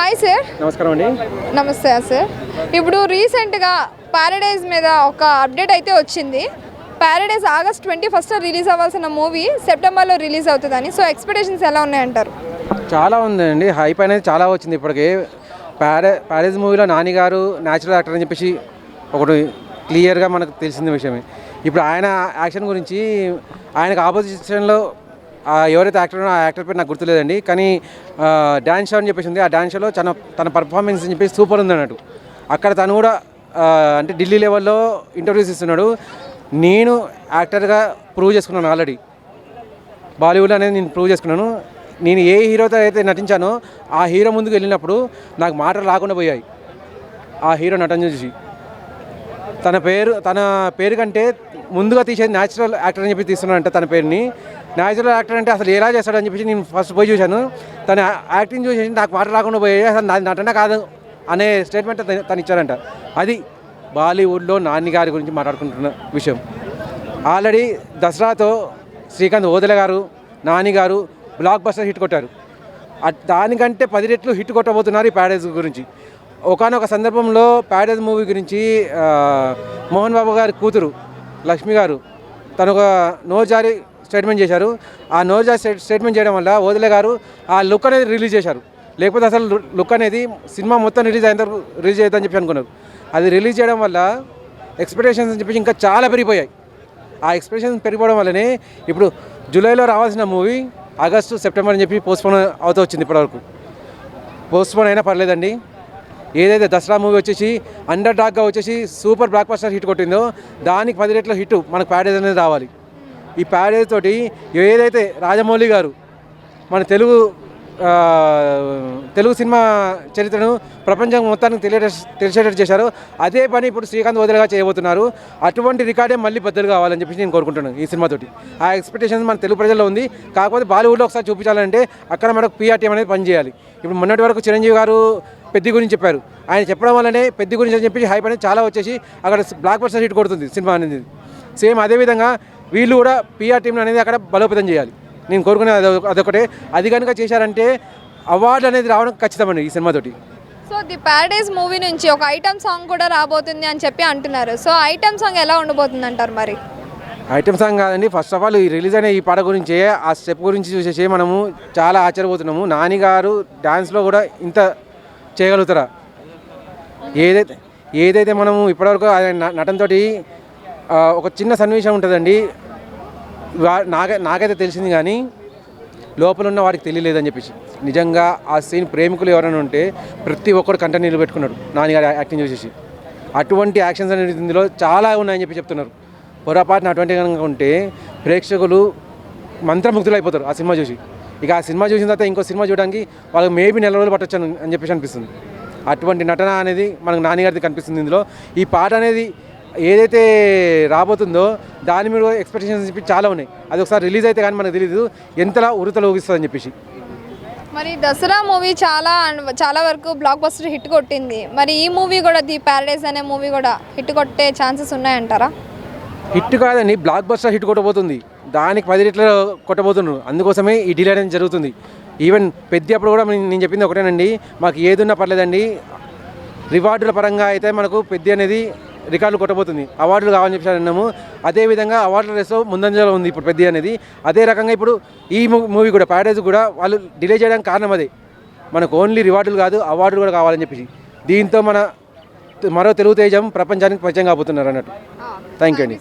Hi sir. నమస్కారం అండి. నమస్తే సార్. ఇప్పుడు రీసెంట్గా ప్యారడైజ్ మీద ఒక అప్డేట్ అయితే వచ్చింది. ప్యారడైజ్ August 21 రిలీజ్ అవ్వాల్సిన మూవీ సెప్టెంబర్లో రిలీజ్ అవుతుందని. సో ఎక్స్పెక్టేషన్స్ ఎలా ఉన్నాయంటారు? చాలా ఉందండి, హైప్ అనేది చాలా వచ్చింది ఇప్పటికి. ప్యారడైజ్ మూవీలో నాని గారు న్యాచురల్ యాక్టర్ అని చెప్పేసి ఒకటి క్లియర్గా మనకు తెలిసిన విషయమే. ఇప్పుడు ఆయన యాక్షన్ గురించి ఆయనకు ఆపోజిషన్లో ఎవరైతే యాక్టర్ ఉన్నారో ఆ యాక్టర్ పేరు నాకు గుర్తులేదండి, కానీ డ్యాన్స్ షో అని చెప్పేసి ఉంది. ఆ డ్యాన్స్ షోలో తన పర్ఫార్మెన్స్ అని చెప్పేసి సూపర్ ఉంది అన్నట్టు. అక్కడ తను కూడా అంటే ఢిల్లీ లెవెల్లో ఇంటర్వ్యూస్ ఇస్తున్నాడు. నేను యాక్టర్గా ప్రూవ్ చేసుకున్నాను ఆల్రెడీ, బాలీవుడ్ అనేది నేను ప్రూవ్ చేసుకున్నాను. నేను ఏ హీరోతో అయితే నటించానో ఆ హీరో ముందుకు వెళ్ళినప్పుడు నాకు మాటలు రాకుండా పోయాయి. ఆ హీరో నటన చూసి తన పేరు కంటే ముందుగా తీసేది న్యాచురల్ యాక్టర్ అని చెప్పి తీస్తున్నానంటే తన పేరుని న్యాచురల్ యాక్టర్ అంటే అసలు ఎలా చేస్తాడని చెప్పేసి నేను ఫస్ట్ పోయి చూశాను. తన యాక్టింగ్ చూసేసి నాకు మాట రాకుండా పోయాయి. అసలు నాది నటన కాదు అనే స్టేట్మెంట్ తను ఇచ్చారంట. అది బాలీవుడ్లో నాని గారి గురించి మాట్లాడుకుంటున్న విషయం. ఆల్రెడీ దసరాతో శ్రీకాంత్ ఓదెల గారు, నాని గారు బ్లాక్ బస్టర్ హిట్ కొట్టారు. దానికంటే 10 రెట్లు హిట్ కొట్టబోతున్నారు ఈ ప్యారడైజ్ గురించి. ఒకానొక సందర్భంలో ప్యారడైజ్ మూవీ గురించి మోహన్ బాబు గారి కూతురు లక్ష్మి గారు తను ఒక నోజారి స్టేట్మెంట్ చేశారు. ఆ నోజారి స్టేట్మెంట్ చేయడం వల్ల ఓదెల గారు ఆ లుక్ అనేది రిలీజ్ చేశారు. లేకపోతే అసలు లుక్ అనేది సినిమా మొత్తం రిలీజ్ అయిన తర్వాత రిలీజ్ అవుతుందని చెప్పి అనుకున్నారు. అది రిలీజ్ చేయడం వల్ల ఎక్స్పెక్టేషన్స్ అని చెప్పి ఇంకా చాలా పెరిగిపోయాయి. ఆ ఎక్స్పెక్టేషన్స్ పెరిగిపోవడం వల్లనే ఇప్పుడు జూలైలో రావాల్సిన మూవీ ఆగస్టు సెప్టెంబర్ అని చెప్పి పోస్ట్పోన్ అవుతూ వచ్చింది. ఇప్పటివరకు పోస్ట్పోన్ అయినా పర్లేదండి. ఏదైతే దసరా మూవీ వచ్చేసి అండర్ డాగ్గా వచ్చేసి సూపర్ బ్లాక్ బస్టర్ హిట్ కొట్టిందో దానికి 10 రెట్ల హిట్ మనకు ప్యారడైజ్ అనేది రావాలి. ఈ ప్యారడైజ్ తోటి ఏదైతే రాజమౌళి గారు మన తెలుగు సినిమా చరిత్రను ప్రపంచం మొత్తానికి తెలిసేటట్టు చేశారు, అదే పని ఇప్పుడు శ్రీకాంత్ ఓదెలగా చేయబోతున్నారు. అటువంటి రికార్డే మళ్ళీ బద్దలు కావాలని చెప్పేసి నేను కోరుకుంటున్నాను ఈ సినిమాతోటి. ఆ ఎక్స్పెక్టేషన్స్ మన తెలుగు ప్రజల్లో ఉంది. కాకపోతే బాలీవుడ్లో ఒకసారి చూపించాలంటే అక్కడ మనకు పిఆర్టీఎం అనేది పనిచేయాలి. ఇప్పుడు మొన్నటి వరకు చిరంజీవి గారు పెద్ది గురించి చెప్పారు. ఆయన చెప్పడం వల్లనే పెద్ది గురించి అని చెప్పి హైప్ అనేది చాలా వచ్చేసి అక్కడ బ్లాక్ బస్టర్ హిట్ కొడుతుంది సినిమా అనేది. సేమ్ అదేవిధంగా వీళ్ళు కూడా పిఆర్టీఎం అనేది అక్కడ బలోపేతం చేయాలి. నేను కోరుకునేది అదొకటే. అది కనుక చేశారంటే అవార్డు అనేది రావడం ఖచ్చితమండి ఈ సినిమాతోటి. సో ది ప్యారడైజ్ మూవీ నుంచి ఒక ఐటమ్ సాంగ్ కూడా రాబోతుంది అని చెప్పి అంటున్నారు. సో ఐటమ్ సాంగ్ ఎలా ఉండబోతుంది అంటారు? మరి ఐటమ్ సాంగ్ కాదండి, ఫస్ట్ ఆఫ్ ఆల్ ఈ రిలీజ్ అయిన ఈ పాట గురించి ఆ స్టెప్ గురించి చూసేసి మనము చాలా ఆశ్చర్యపోతున్నాము. నాని గారు డ్యాన్స్లో కూడా ఇంత చేయగలుగుతారా? ఏదైతే మనము ఇప్పటివరకు ఆయన నటనతోటి ఒక చిన్న సన్నివేశం ఉంటుందండి, నాకైతే తెలిసింది కానీ లోపల ఉన్న వాడికి తెలియలేదని చెప్పేసి. నిజంగా ఆ సీన్ ప్రేమికులు ఎవరైనా ఉంటే ప్రతి ఒక్కరు కంట నీళ్ళు పెట్టుకున్నాడు నాన్నగారు యాక్టింగ్ చూసేసి. అటువంటి యాక్షన్స్ అనేది ఇందులో చాలా ఉన్నాయని చెప్పి చెప్తున్నారు. పొరపాటున అటువంటి కనుక ఉంటే ప్రేక్షకులు మంత్రముగ్ధులు అయిపోతారు ఆ సినిమా చూసి. ఇక ఆ సినిమా చూసిన తర్వాత ఇంకో సినిమా చూడడానికి వాళ్ళకి మేబీ నెల రోజులు పట్టొచ్చాను అని చెప్పేసి అనిపిస్తుంది. అటువంటి నటన అనేది మనకు నాన్నగారిది కనిపిస్తుంది ఇందులో. ఈ పాట అనేది ఏదైతే రాబోతుందో దాని మీద ఎక్స్పెక్టేషన్స్ చెప్పి చాలా ఉన్నాయి. అది ఒకసారి రిలీజ్ అయితే కానీ మనకు తెలియదు ఎంతలా ఉరుతలు ఊగిస్తుందని చెప్పేసి. మరి దసరా మూవీ చాలా వరకు బ్లాక్ బస్టర్ హిట్ కొట్టింది. మరి ఈ మూవీ కూడా ది ప్యారడైజ్ అనే మూవీ కూడా హిట్ కొట్టే ఛాన్సెస్ ఉన్నాయంటారా? హిట్ కాదండి, బ్లాక్ బస్టర్ హిట్ కొట్టబోతుంది. దానికి 10 రెట్లు కొట్టబోతున్నారు. అందుకోసమే ఈ డీలే అనేది జరుగుతుంది. ఈవెన్ పెద్ద అప్పుడు కూడా నేను చెప్పింది ఒకటేనండి, మాకు ఏదున్నా పర్లేదండి, రివార్డుల పరంగా అయితే మనకు పెద్ద అనేది రికార్డులు కొట్టబోతుంది. అవార్డులు కావాలని చెప్పి అన్నాము. అదేవిధంగా అవార్డుల రేస్లో ముందంజలో ఉంది ఇప్పుడు పెద్ద అనేది. అదే రకంగా ఇప్పుడు ఈ మూవీ కూడా ప్యారడైజ్ కూడా వాళ్ళు డిలే చేయడానికి కారణం అదే. మనకు ఓన్లీ రివార్డులు కాదు అవార్డులు కూడా కావాలని చెప్పేసి. దీంతో మరో తెలుగు తేజం ప్రపంచానికి పరిచయం కాబోతున్నారు అన్నట్టు. థ్యాంక్ యూ అండి.